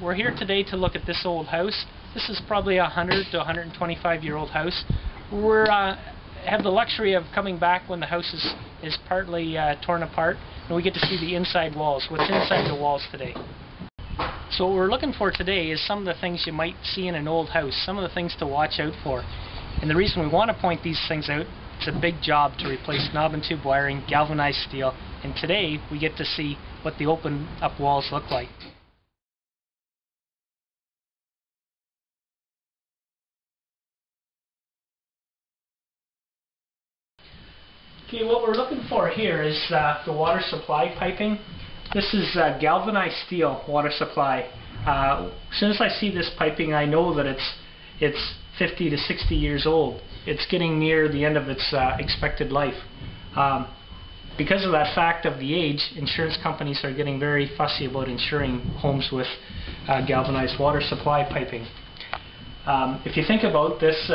We're here today to look at this old house. This is probably a 100 to 125-year-old house. We have the luxury of coming back when the house is partly torn apart, and we get to see the inside walls, what's inside the walls today. So what we're looking for today is some of the things you might see in an old house, some of the things to watch out for. And the reason we want to point these things out, it's a big job to replace knob and tube wiring, galvanized steel, and today we get to see what the open up walls look like. Okay, what we're looking for here is the water supply piping. This is galvanized steel water supply. As soon as I see this piping, I know that it's 50 to 60 years old. It's getting near the end of its expected life. Because of that fact of the age, insurance companies are getting very fussy about insuring homes with galvanized water supply piping. If you think about this,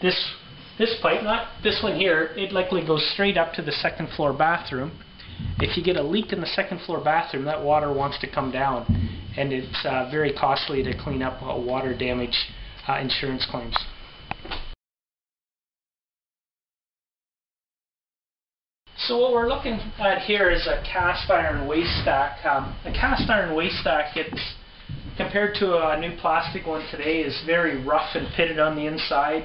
this pipe, not this one here, it likely goes straight up to the second floor bathroom. If you get a leak in the second floor bathroom, that water wants to come down, and it's very costly to clean up water damage insurance claims. So what we're looking at here is a cast iron waste stack. A cast iron waste stack, it's compared to a new plastic one today, is very rough and pitted on the inside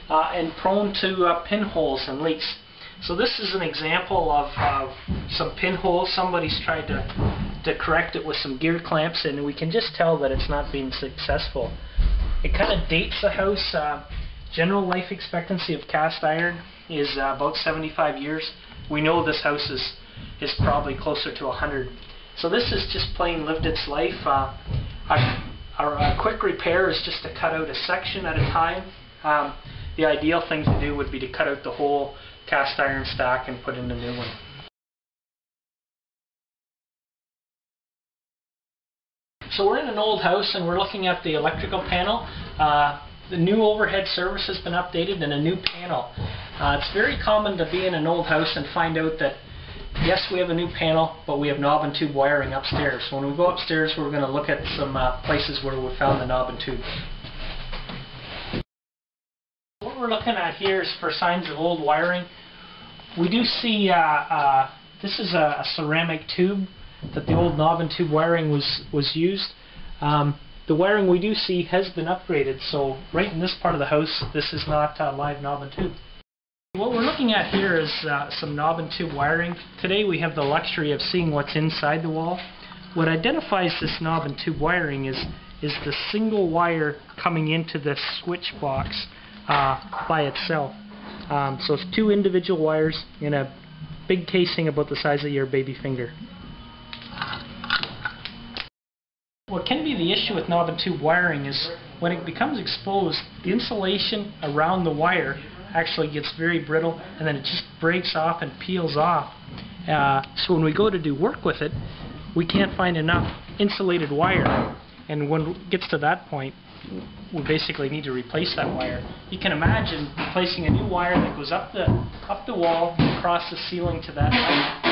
and prone to pinholes and leaks. So this is an example of some pinholes. Somebody's tried to correct it with some gear clamps, and we can just tell that it's not being successful. It kind of dates the house. General life expectancy of cast iron is about 75 years. We know this house is probably closer to 100. So this is just plain lived its life. A quick repair is just to cut out a section at a time. The ideal thing to do would be to cut out the whole cast iron stack and put in a new one. So we're in an old house and we're looking at the electrical panel. The new overhead service has been updated and a new panel. It's very common to be in an old house and find out that yes, we have a new panel, but we have knob and tube wiring upstairs. So when we go upstairs, we're going to look at some places where we found the knob and tube. What we're looking at here is for signs of old wiring. We do see this is a ceramic tube that the old knob and tube wiring was used. The wiring we do see has been upgraded, so right in this part of the house, this is not live knob and tube. What we're looking at here is some knob and tube wiring. Today we have the luxury of seeing what's inside the wall. What identifies this knob and tube wiring is the single wire coming into this switch box by itself. So it's two individual wires in a big casing about the size of your baby finger. What can be the issue with knob and tube wiring is when it becomes exposed, the insulation around the wire actually gets very brittle and then it just breaks off and peels off. So when we go to do work with it, we can't find enough insulated wire, and when it gets to that point, we basically need to replace that wire. You can imagine replacing a new wire that goes up the wall, across the ceiling to that height.